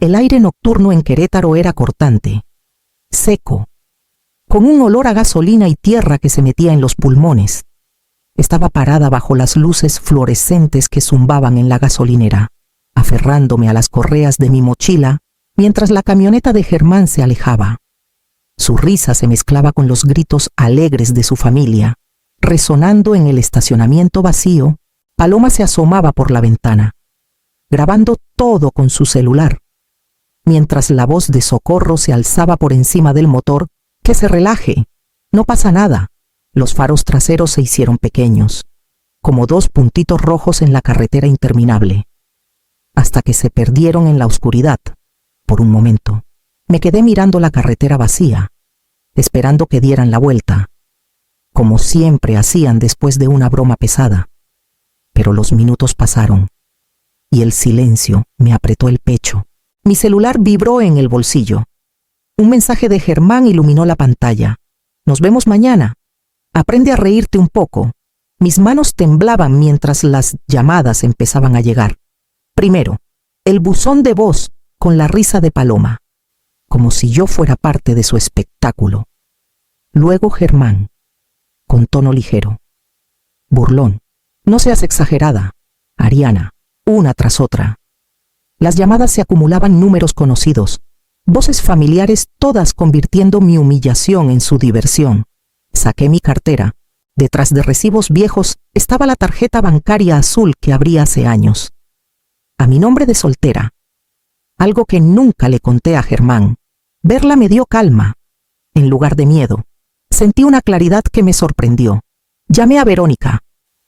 El aire nocturno en Querétaro era cortante, seco, con un olor a gasolina y tierra que se metía en los pulmones. Estaba parada bajo las luces fluorescentes que zumbaban en la gasolinera, aferrándome a las correas de mi mochila mientras la camioneta de Germán se alejaba. Su risa se mezclaba con los gritos alegres de su familia. Resonando en el estacionamiento vacío, Paloma se asomaba por la ventana, grabando todo con su celular, mientras la voz de Socorro se alzaba por encima del motor. «Que se relaje, no pasa nada». Los faros traseros se hicieron pequeños, como dos puntitos rojos en la carretera interminable, hasta que se perdieron en la oscuridad. Por un momento, me quedé mirando la carretera vacía, esperando que dieran la vuelta, como siempre hacían después de una broma pesada. Pero los minutos pasaron, y el silencio me apretó el pecho. Mi celular vibró en el bolsillo. Un mensaje de Germán iluminó la pantalla. «Nos vemos mañana. Aprende a reírte un poco». Mis manos temblaban mientras las llamadas empezaban a llegar. Primero, el buzón de voz con la risa de Paloma, como si yo fuera parte de su espectáculo. Luego Germán, con tono ligero. «Burlón, no seas exagerada. Ariana», una tras otra. Las llamadas se acumulaban, números conocidos, voces familiares, todas convirtiendo mi humillación en su diversión. Saqué mi cartera. Detrás de recibos viejos estaba la tarjeta bancaria azul que abrí hace años, a mi nombre de soltera. Algo que nunca le conté a Germán. Verla me dio calma, en lugar de miedo. Sentí una claridad que me sorprendió. «Llamé a Verónica»,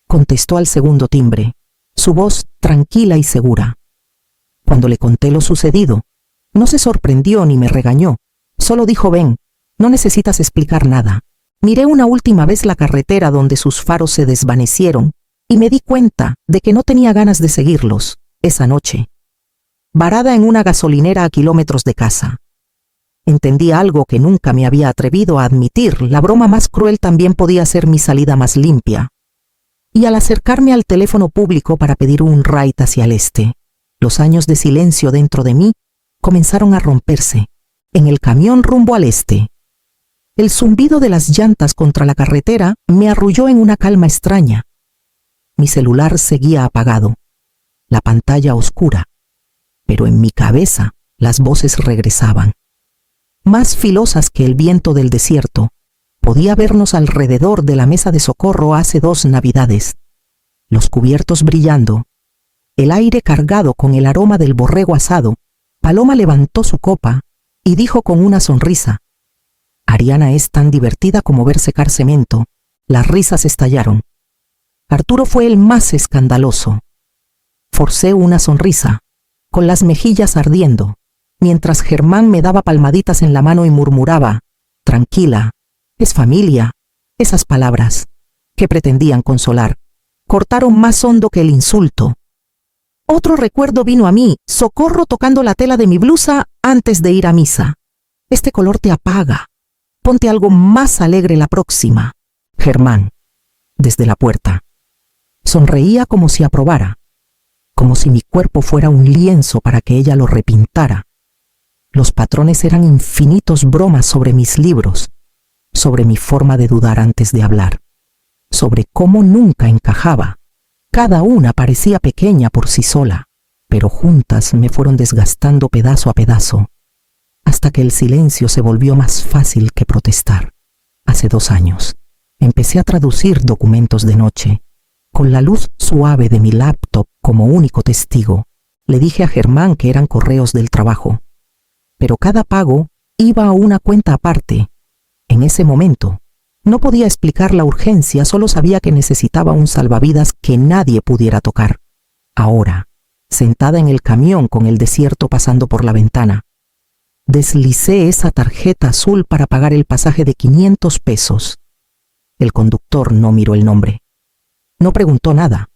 contestó al segundo timbre, su voz tranquila y segura. Cuando le conté lo sucedido, no se sorprendió ni me regañó. Solo dijo: «Ven, no necesitas explicar nada». Miré una última vez la carretera donde sus faros se desvanecieron y me di cuenta de que no tenía ganas de seguirlos esa noche, varada en una gasolinera a kilómetros de casa. Entendí algo que nunca me había atrevido a admitir: la broma más cruel también podía ser mi salida más limpia. Y al acercarme al teléfono público para pedir un ride hacia el este, los años de silencio dentro de mí comenzaron a romperse. En el camión rumbo al este, el zumbido de las llantas contra la carretera me arrulló en una calma extraña. Mi celular seguía apagado, la pantalla oscura, pero en mi cabeza las voces regresaban, más filosas que el viento del desierto. Podía vernos alrededor de la mesa de Socorro hace 2 navidades, los cubiertos brillando, el aire cargado con el aroma del borrego asado. Paloma levantó su copa y dijo con una sonrisa: «Ariana es tan divertida como ver secar cemento». Las risas estallaron. Arturo fue el más escandaloso. Forcé una sonrisa, con las mejillas ardiendo, mientras Germán me daba palmaditas en la mano y murmuraba: «Tranquila, es familia». Esas palabras, que pretendían consolar, cortaron más hondo que el insulto. Otro recuerdo vino a mí: Socorro tocando la tela de mi blusa antes de ir a misa. «Este color te apaga. Ponte algo más alegre la próxima». Germán, desde la puerta, sonreía como si aprobara, como si mi cuerpo fuera un lienzo para que ella lo repintara. Los patrones eran infinitos bromas sobre mis libros, sobre mi forma de dudar antes de hablar, sobre cómo nunca encajaba. Cada una parecía pequeña por sí sola, pero juntas me fueron desgastando pedazo a pedazo, hasta que el silencio se volvió más fácil que protestar. Hace 2 años, empecé a traducir documentos de noche, con la luz suave de mi laptop como único testigo. Le dije a Germán que eran correos del trabajo, pero cada pago iba a una cuenta aparte. En ese momento, no podía explicar la urgencia, solo sabía que necesitaba un salvavidas que nadie pudiera tocar. Ahora, sentada en el camión con el desierto pasando por la ventana, deslicé esa tarjeta azul para pagar el pasaje de 500 pesos. El conductor no miró el nombre, no preguntó nada,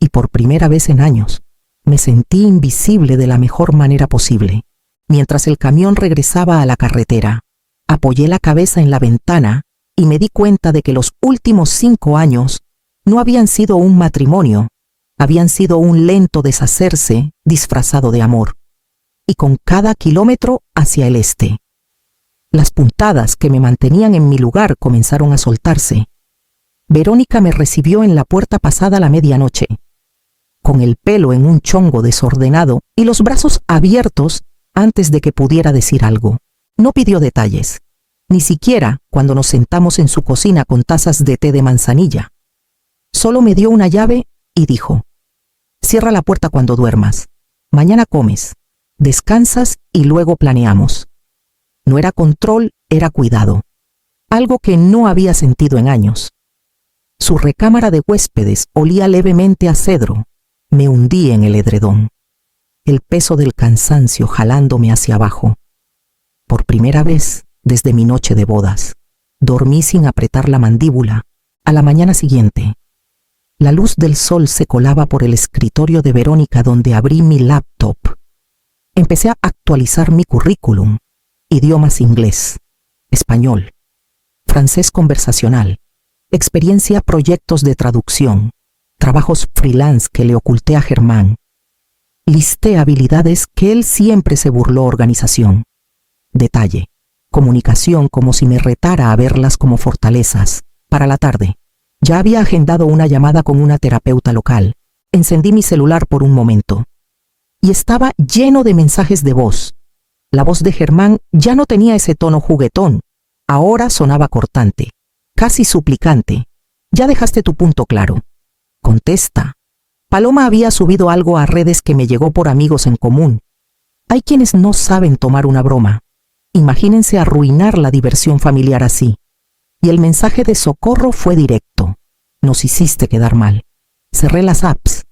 y por primera vez en años, me sentí invisible de la mejor manera posible. Mientras el camión regresaba a la carretera, apoyé la cabeza en la ventana y me di cuenta de que los últimos 5 años no habían sido un matrimonio, habían sido un lento deshacerse disfrazado de amor. y con cada kilómetro hacia el este. Las puntadas que me mantenían en mi lugar comenzaron a soltarse. Verónica me recibió en la puerta pasada la medianoche, con el pelo en un chongo desordenado y los brazos abiertos antes de que pudiera decir algo. No pidió detalles, ni siquiera cuando nos sentamos en su cocina con tazas de té de manzanilla. Solo me dio una llave y dijo: «Cierra la puerta cuando duermas. Mañana comes, descansas y luego planeamos». No era control, era cuidado. Algo que no había sentido en años. Su recámara de huéspedes olía levemente a cedro. Me hundí en el edredón, el peso del cansancio jalándome hacia abajo. Por primera vez desde mi noche de bodas, dormí sin apretar la mandíbula. A la mañana siguiente, la luz del sol se colaba por el escritorio de Verónica donde abrí mi laptop. Empecé a actualizar mi currículum. Idiomas: inglés, español, francés conversacional, experiencia, proyectos de traducción, trabajos freelance que le oculté a Germán. Listé habilidades que él siempre se burló: organización, detalle, comunicación, como si me retara a verlas como fortalezas. Para la tarde, ya había agendado una llamada con una terapeuta local. Encendí mi celular por un momento y estaba lleno de mensajes de voz. La voz de Germán ya no tenía ese tono juguetón, ahora sonaba cortante, casi suplicante. «Ya dejaste tu punto claro. Contesta». Paloma había subido algo a redes que me llegó por amigos en común. Hay quienes no saben tomar una broma. Imagínense arruinar la diversión familiar así. Y el mensaje de socorro fue directo: «Nos hiciste quedar mal». Cerré las apps,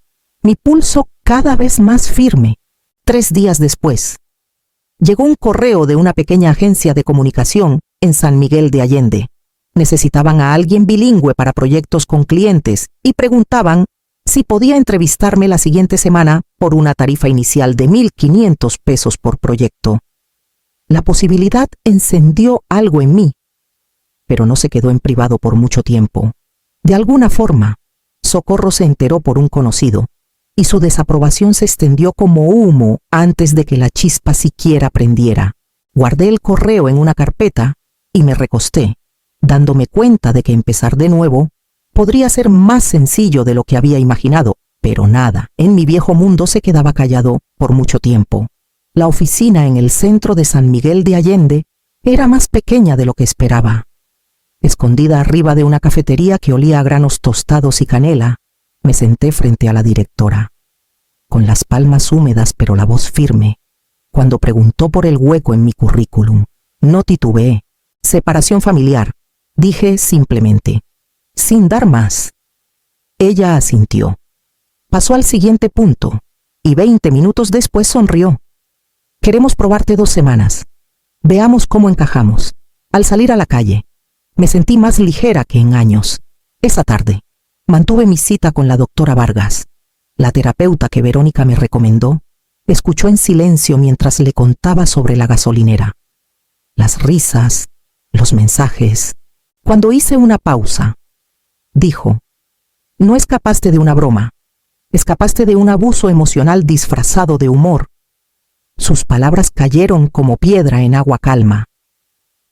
mi pulso cada vez más firme. 3 días después, llegó un correo de una pequeña agencia de comunicación en San Miguel de Allende. Necesitaban a alguien bilingüe para proyectos con clientes y preguntaban si podía entrevistarme la siguiente semana por una tarifa inicial de 1,500 pesos por proyecto. La posibilidad encendió algo en mí, pero no se quedó en privado por mucho tiempo. De alguna forma, Socorro se enteró por un conocido, y su desaprobación se extendió como humo antes de que la chispa siquiera prendiera. Guardé el correo en una carpeta y me recosté, dándome cuenta de que empezar de nuevo podría ser más sencillo de lo que había imaginado, pero nada en mi viejo mundo se quedaba callado por mucho tiempo. La oficina en el centro de San Miguel de Allende era más pequeña de lo que esperaba. Escondida arriba de una cafetería que olía a granos tostados y canela, me senté frente a la directora, con las palmas húmedas pero la voz firme. Cuando preguntó por el hueco en mi currículum, no titubeé. «Separación familiar», dije simplemente, sin dar más. Ella asintió. Pasó al siguiente punto, y 20 minutos después sonrió. «Queremos probarte 2 semanas. Veamos cómo encajamos». Al salir a la calle, me sentí más ligera que en años. Esa tarde, mantuve mi cita con la doctora Vargas. La terapeuta que Verónica me recomendó escuchó en silencio mientras le contaba sobre la gasolinera. Las risas, los mensajes. Cuando hice una pausa, dijo: «No escapaste de una broma, escapaste de un abuso emocional disfrazado de humor». Sus palabras cayeron como piedra en agua calma,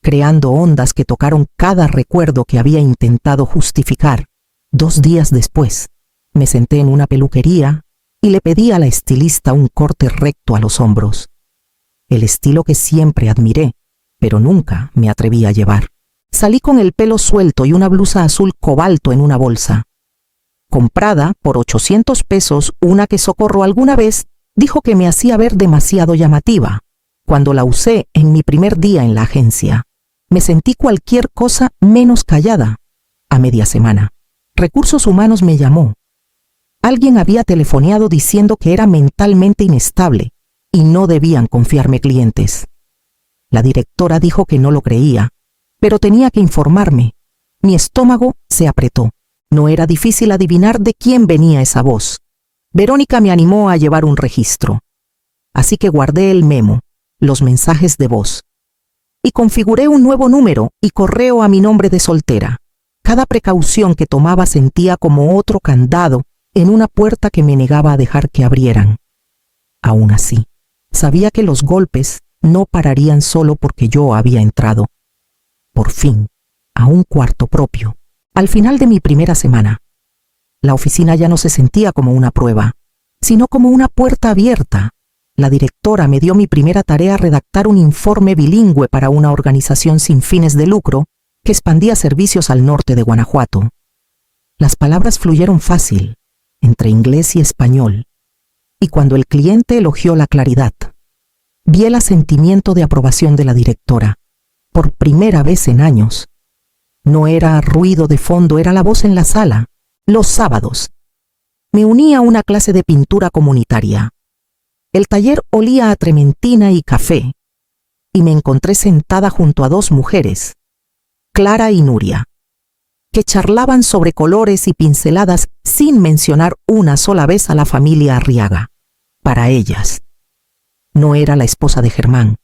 creando ondas que tocaron cada recuerdo que había intentado justificar. 2 días después, me senté en una peluquería y le pedí a la estilista un corte recto a los hombros, el estilo que siempre admiré, pero nunca me atreví a llevar. Salí con el pelo suelto y una blusa azul cobalto en una bolsa. Comprada por 800 pesos, una que Socorro alguna vez dijo que me hacía ver demasiado llamativa. Cuando la usé en mi primer día en la agencia, me sentí cualquier cosa menos callada. A media semana, Recursos Humanos me llamó. Alguien había telefoneado diciendo que era mentalmente inestable y no debían confiarme clientes. La directora dijo que no lo creía, pero tenía que informarme. Mi estómago se apretó. No era difícil adivinar de quién venía esa voz. Verónica me animó a llevar un registro. Así que guardé el memo, los mensajes de voz, y configuré un nuevo número y correo a mi nombre de soltera. Cada precaución que tomaba sentía como otro candado en una puerta que me negaba a dejar que abrieran. Aún así, Sabía que los golpes no pararían solo porque yo había entrado. Por fin, a un cuarto propio. Al final de mi primera semana, la oficina ya no se sentía como una prueba, sino como una puerta abierta. La directora me dio mi primera tarea: redactar un informe bilingüe para una organización sin fines de lucro que expandía servicios al norte de Guanajuato. Las palabras fluyeron fácil, entre inglés y español, y cuando el cliente elogió la claridad, vi el asentimiento de aprobación de la directora. Por primera vez en años. No era ruido de fondo, era la voz en la sala. Los sábados me uní a una clase de pintura comunitaria. El taller olía a trementina y café, y me encontré sentada junto a dos mujeres, Clara y Nuria, que charlaban sobre colores y pinceladas sin mencionar una sola vez a la familia Arriaga. Para ellas, no era la esposa de Germán,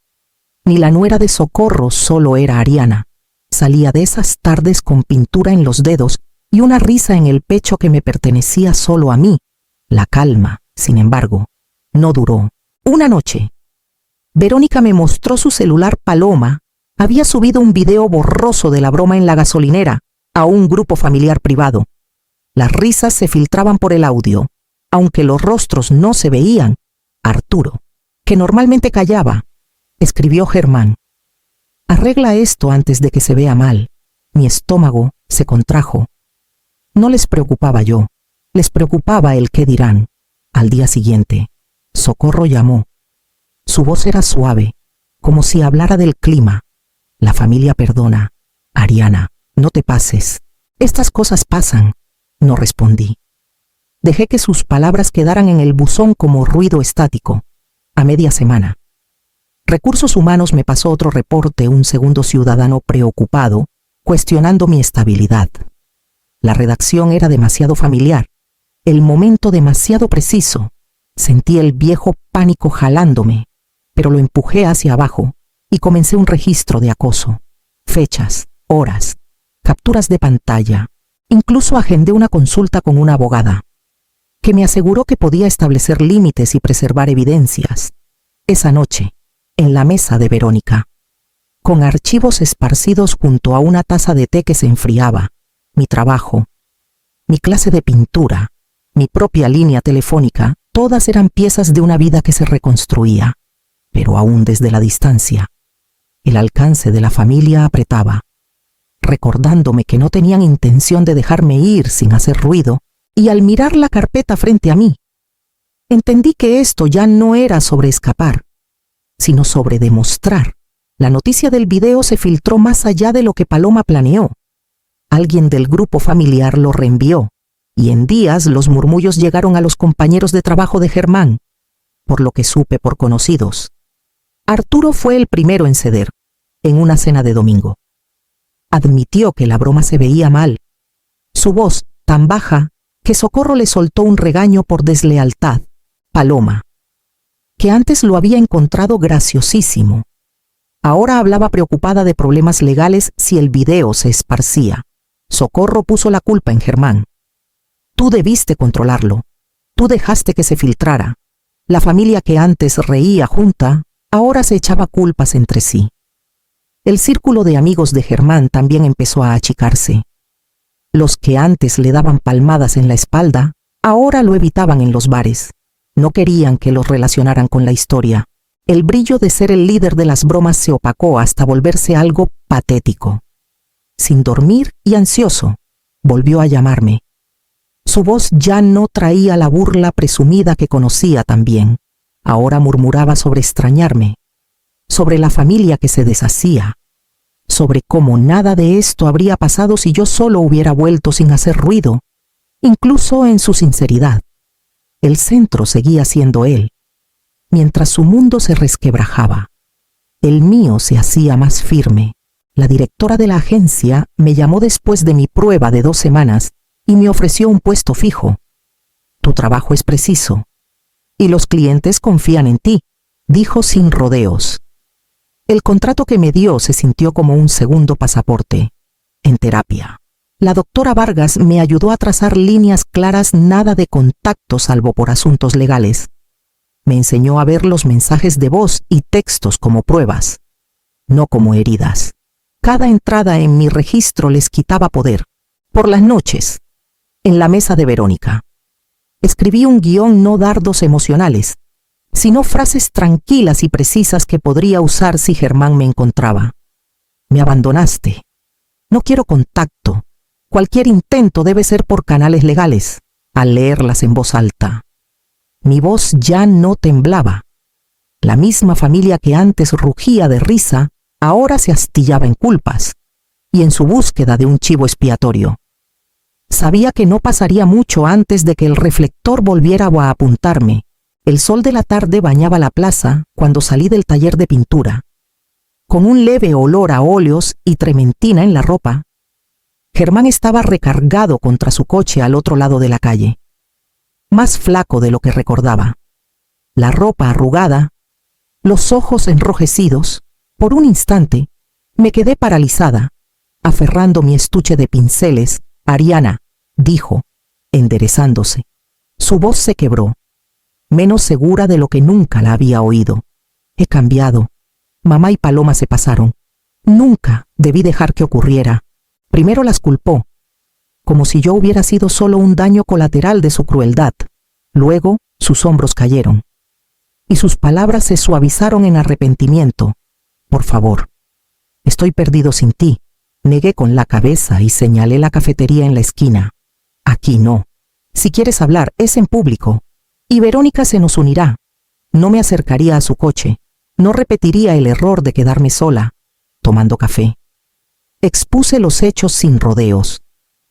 ni la nuera de Socorro, solo era Ariana. Salía de esas tardes con pintura en los dedos y una risa en el pecho que me pertenecía solo a mí. La calma, sin embargo, no duró. Una noche, Verónica me mostró su celular Paloma. Había subido un video borroso de la broma en la gasolinera a un grupo familiar privado. Las risas se filtraban por el audio, aunque los rostros no se veían. Arturo, que normalmente callaba, escribió: Germán, arregla esto antes de que se vea mal. Mi estómago se contrajo. No les preocupaba yo, les preocupaba el qué dirán. Al día siguiente, Socorro llamó. Su voz era suave, como si hablara del clima. La familia perdona. Ariana, no te pases. Estas cosas pasan. No respondí. Dejé que sus palabras quedaran en el buzón como ruido estático. A media semana, Recursos Humanos me pasó otro reporte: un segundo ciudadano preocupado, cuestionando mi estabilidad. La redacción era demasiado familiar, el momento demasiado preciso. Sentí el viejo pánico jalándome, pero lo empujé hacia abajo y comencé un registro de acoso. Fechas, horas, capturas de pantalla. Incluso agendé una consulta con una abogada, que me aseguró que podía establecer límites y preservar evidencias. Esa noche, en la mesa de Verónica, con archivos esparcidos junto a una taza de té que se enfriaba, mi trabajo, mi clase de pintura, mi propia línea telefónica, todas eran piezas de una vida que se reconstruía. Pero aún desde la distancia, el alcance de la familia apretaba, recordándome que no tenían intención de dejarme ir sin hacer ruido, y al mirar la carpeta frente a mí, entendí que esto ya no era sobre escapar, sino sobre demostrar. La noticia del video se filtró más allá de lo que Paloma planeó. Alguien del grupo familiar lo reenvió, y en días los murmullos llegaron a los compañeros de trabajo de Germán, por lo que supe por conocidos. Arturo fue el primero en ceder, en una cena de domingo. Admitió que la broma se veía mal. Su voz, tan baja, que Socorro le soltó un regaño por deslealtad. Paloma, que antes lo había encontrado graciosísimo, ahora hablaba preocupada de problemas legales si el video se esparcía. Socorro puso la culpa en Germán. Tú debiste controlarlo. Tú dejaste que se filtrara. La familia que antes reía junta, ahora se echaba culpas entre sí. El círculo de amigos de Germán también empezó a achicarse. Los que antes le daban palmadas en la espalda, ahora lo evitaban en los bares. No querían que los relacionaran con la historia. El brillo de ser el líder de las bromas se opacó hasta volverse algo patético. Sin dormir y ansioso, volvió a llamarme. Su voz ya no traía la burla presumida que conocía tan bien. Ahora murmuraba sobre extrañarme, sobre la familia que se deshacía, sobre cómo nada de esto habría pasado si yo solo hubiera vuelto sin hacer ruido, incluso en su sinceridad. El centro seguía siendo él, mientras su mundo se resquebrajaba. El mío se hacía más firme. La directora de la agencia me llamó después de mi prueba de 2 semanas y me ofreció un puesto fijo. Tu trabajo es preciso, y los clientes confían en ti, dijo sin rodeos. El contrato que me dio se sintió como un segundo pasaporte. En terapia, la doctora Vargas me ayudó a trazar líneas claras, nada de contacto salvo por asuntos legales. Me enseñó a ver los mensajes de voz y textos como pruebas, no como heridas. Cada entrada en mi registro les quitaba poder. Por las noches, en la mesa de Verónica, escribí un guión, no dardos emocionales, sino frases tranquilas y precisas que podría usar si Germán me encontraba. Me abandonaste. No quiero contacto. Cualquier intento debe ser por canales legales. Al leerlas en voz alta, mi voz ya no temblaba. La misma familia que antes rugía de risa, ahora se astillaba en culpas y en su búsqueda de un chivo expiatorio. Sabía que no pasaría mucho antes de que el reflector volviera a apuntarme. El sol de la tarde bañaba la plaza cuando salí del taller de pintura. Con un leve olor a óleos y trementina en la ropa, Germán estaba recargado contra su coche al otro lado de la calle, más flaco de lo que recordaba. La ropa arrugada, los ojos enrojecidos. Por un instante, me quedé paralizada, aferrando mi estuche de pinceles. Ariana, dijo, enderezándose. Su voz se quebró, menos segura de lo que nunca la había oído. He cambiado. Mamá y Paloma se pasaron. Nunca debí dejar que ocurriera. Primero las culpó, como si yo hubiera sido solo un daño colateral de su crueldad. Luego, sus hombros cayeron, y sus palabras se suavizaron en arrepentimiento. Por favor, estoy perdido sin ti. Negué con la cabeza y señalé la cafetería en la esquina. Aquí no. Si quieres hablar, es en público. Y Verónica se nos unirá. No me acercaría a su coche. No repetiría el error de quedarme sola, tomando café. Expuse los hechos sin rodeos.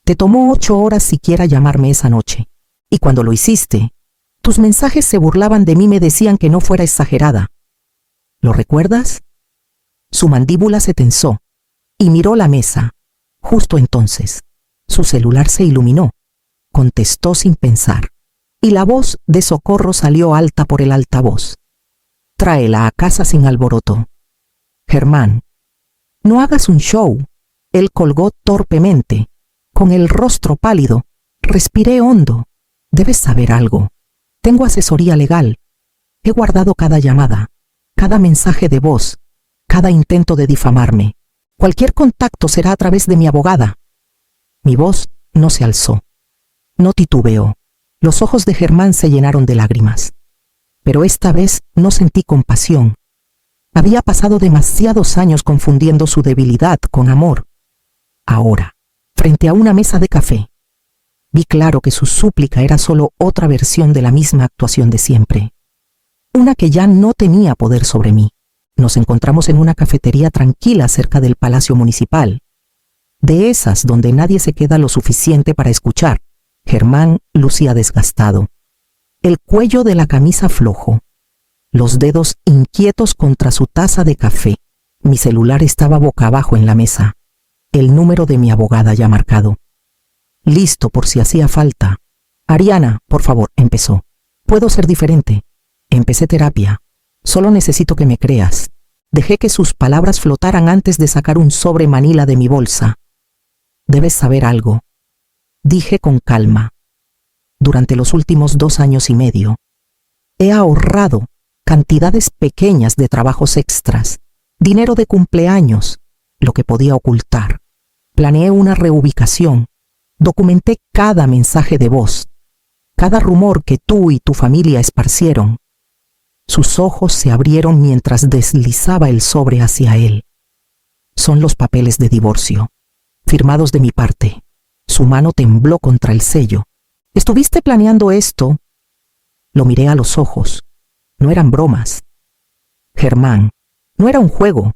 Te tomó 8 horas siquiera llamarme esa noche. Y cuando lo hiciste, tus mensajes se burlaban de mí, me decían que no fuera exagerada. ¿Lo recuerdas? Su mandíbula se tensó y miró la mesa. Justo entonces, su celular se iluminó. Contestó sin pensar, y la voz de Socorro salió alta por el altavoz. Tráela a casa sin alboroto. Germán, no hagas un show. Él colgó torpemente, con el rostro pálido. Respiré hondo. Debes saber algo. Tengo asesoría legal. He guardado cada llamada, cada mensaje de voz, cada intento de difamarme. Cualquier contacto será a través de mi abogada. Mi voz no se alzó. No titubeó. Los ojos de Germán se llenaron de lágrimas. Pero esta vez no sentí compasión. Había pasado demasiados años confundiendo su debilidad con amor. Ahora, frente a una mesa de café, vi claro que su súplica era solo otra versión de la misma actuación de siempre. Una que ya no tenía poder sobre mí. Nos encontramos en una cafetería tranquila cerca del Palacio Municipal. De esas donde nadie se queda lo suficiente para escuchar. Germán lucía desgastado. El cuello de la camisa flojo. Los dedos inquietos contra su taza de café. Mi celular estaba boca abajo en la mesa. El número de mi abogada ya marcado. Listo por si hacía falta. Ariana, por favor, empezó. Puedo ser diferente. Empecé terapia. Solo necesito que me creas. Dejé que sus palabras flotaran antes de sacar un sobre manila de mi bolsa. Debes saber algo, dije con calma. Durante los últimos 2 años y medio, he ahorrado cantidades pequeñas de trabajos extras, dinero de cumpleaños, lo que podía ocultar. Planeé una reubicación, documenté cada mensaje de voz, cada rumor que tú y tu familia esparcieron. Sus ojos se abrieron mientras deslizaba el sobre hacia él. Son los papeles de divorcio, firmados de mi parte. Su mano tembló contra el sello. ¿Estuviste planeando esto? Lo miré a los ojos. No eran bromas. Germán, no era un juego.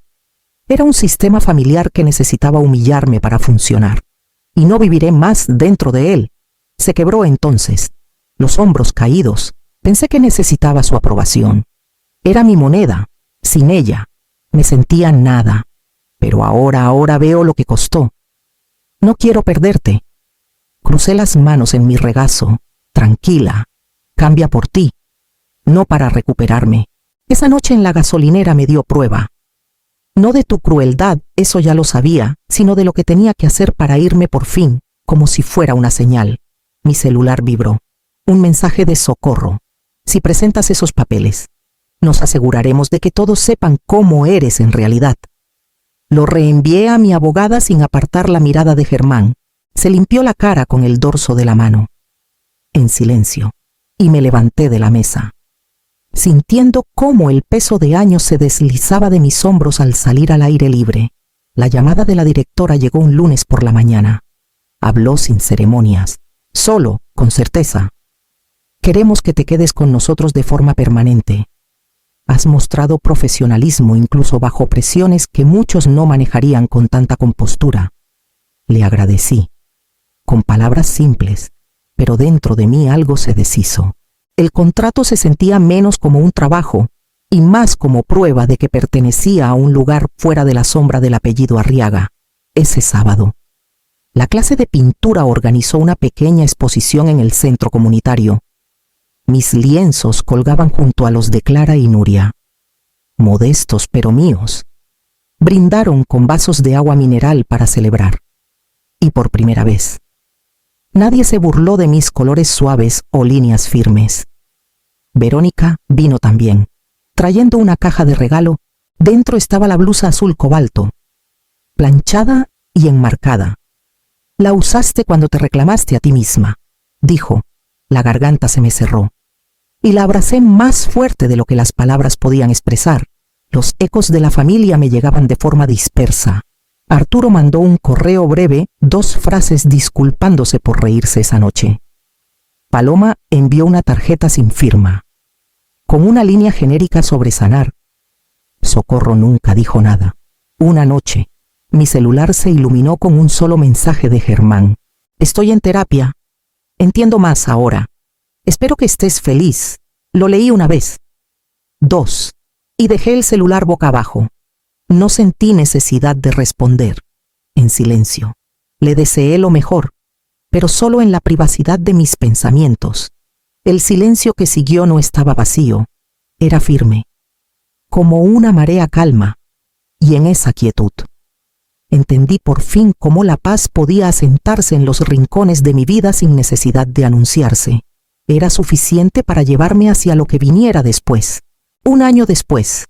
Era un sistema familiar que necesitaba humillarme para funcionar. Y no viviré más dentro de él. Se quebró entonces, los hombros caídos. Pensé que necesitaba su aprobación. Era mi moneda. Sin ella, me sentía nada. Pero ahora veo lo que costó. No quiero perderte. Crucé las manos en mi regazo. Tranquila. Cambia por ti. No para recuperarme. Esa noche en la gasolinera me dio prueba. No de tu crueldad, eso ya lo sabía, sino de lo que tenía que hacer para irme por fin, como si fuera una señal. Mi celular vibró. Un mensaje de Socorro. Si presentas esos papeles, nos aseguraremos de que todos sepan cómo eres en realidad. Lo reenvié a mi abogada sin apartar la mirada de Germán. Se limpió la cara con el dorso de la mano. En silencio, y me levanté de la mesa, sintiendo cómo el peso de años se deslizaba de mis hombros al salir al aire libre. La llamada de la directora llegó un lunes por la mañana. Habló sin ceremonias, solo, con certeza. Queremos que te quedes con nosotros de forma permanente. Has mostrado profesionalismo incluso bajo presiones que muchos no manejarían con tanta compostura. Le agradecí, con palabras simples, pero dentro de mí algo se deshizo. El contrato se sentía menos como un trabajo y más como prueba de que pertenecía a un lugar fuera de la sombra del apellido Arriaga. Ese sábado, la clase de pintura organizó una pequeña exposición en el centro comunitario. Mis lienzos colgaban junto a los de Clara y Nuria. Modestos pero míos. Brindaron con vasos de agua mineral para celebrar. Y por primera vez, nadie se burló de mis colores suaves o líneas firmes. Verónica vino también, trayendo una caja de regalo. Dentro estaba la blusa azul cobalto, planchada y enmarcada. La usaste cuando te reclamaste a ti misma, dijo. La garganta se me cerró, y la abracé más fuerte de lo que las palabras podían expresar. Los ecos de la familia me llegaban de forma dispersa. Arturo mandó un correo breve, 2 frases disculpándose por reírse esa noche. Paloma envió una tarjeta sin firma, con una línea genérica sobre sanar. Socorro nunca dijo nada. Una noche, mi celular se iluminó con un solo mensaje de Germán. Estoy en terapia. Entiendo más ahora. Espero que estés feliz. Lo leí una vez. 2. Y dejé el celular boca abajo. No sentí necesidad de responder. En silencio. Le deseé lo mejor, pero solo en la privacidad de mis pensamientos. El silencio que siguió no estaba vacío. Era firme, como una marea calma, y en esa quietud entendí por fin cómo la paz podía asentarse en los rincones de mi vida sin necesidad de anunciarse. Era suficiente para llevarme hacia lo que viniera después. 1 año después.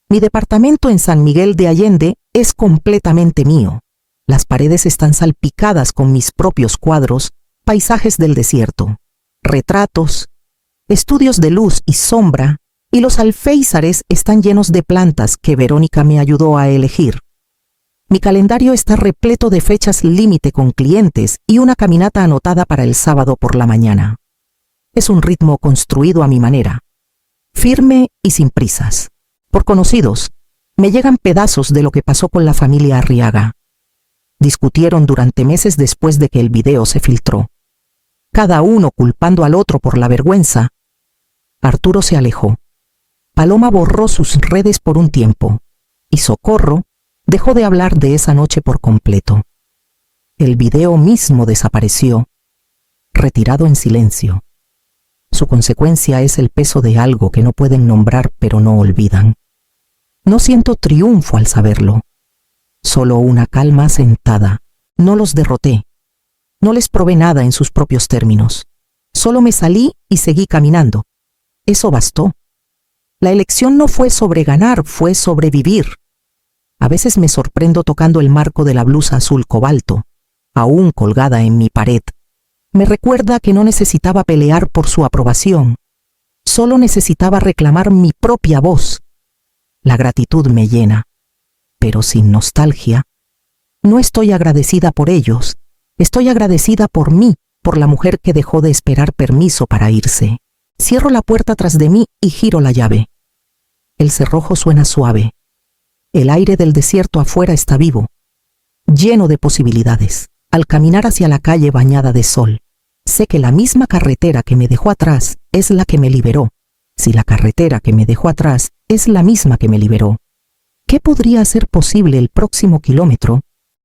Mi departamento en San Miguel de Allende es completamente mío. Las paredes están salpicadas con mis propios cuadros, paisajes del desierto, retratos, estudios de luz y sombra, y los alféizares están llenos de plantas que Verónica me ayudó a elegir. Mi calendario está repleto de fechas límite con clientes y una caminata anotada para el sábado por la mañana. Es un ritmo construido a mi manera, firme y sin prisas. Por conocidos, me llegan pedazos de lo que pasó con la familia Arriaga. Discutieron durante meses después de que el video se filtró, cada uno culpando al otro por la vergüenza. Arturo se alejó. Paloma borró sus redes por un tiempo, y Socorro dejó de hablar de esa noche por completo. El video mismo desapareció, retirado en silencio. Su consecuencia es el peso de algo que no pueden nombrar pero no olvidan. No siento triunfo al saberlo, solo una calma asentada. No los derroté, no les probé nada en sus propios términos. Solo me salí y seguí caminando. Eso bastó. La elección no fue sobre ganar, fue sobrevivir. A veces me sorprendo tocando el marco de la blusa azul cobalto, aún colgada en mi pared. Me recuerda que no necesitaba pelear por su aprobación. Solo necesitaba reclamar mi propia voz. La gratitud me llena, pero sin nostalgia. No estoy agradecida por ellos. Estoy agradecida por mí, por la mujer que dejó de esperar permiso para irse. Cierro la puerta tras de mí y giro la llave. El cerrojo suena suave. El aire del desierto afuera está vivo, lleno de posibilidades. Al caminar hacia la calle bañada de sol, sé que la misma carretera que me dejó atrás es la que me liberó. Si la carretera que me dejó atrás es la misma que me liberó, ¿qué podría ser posible el próximo kilómetro?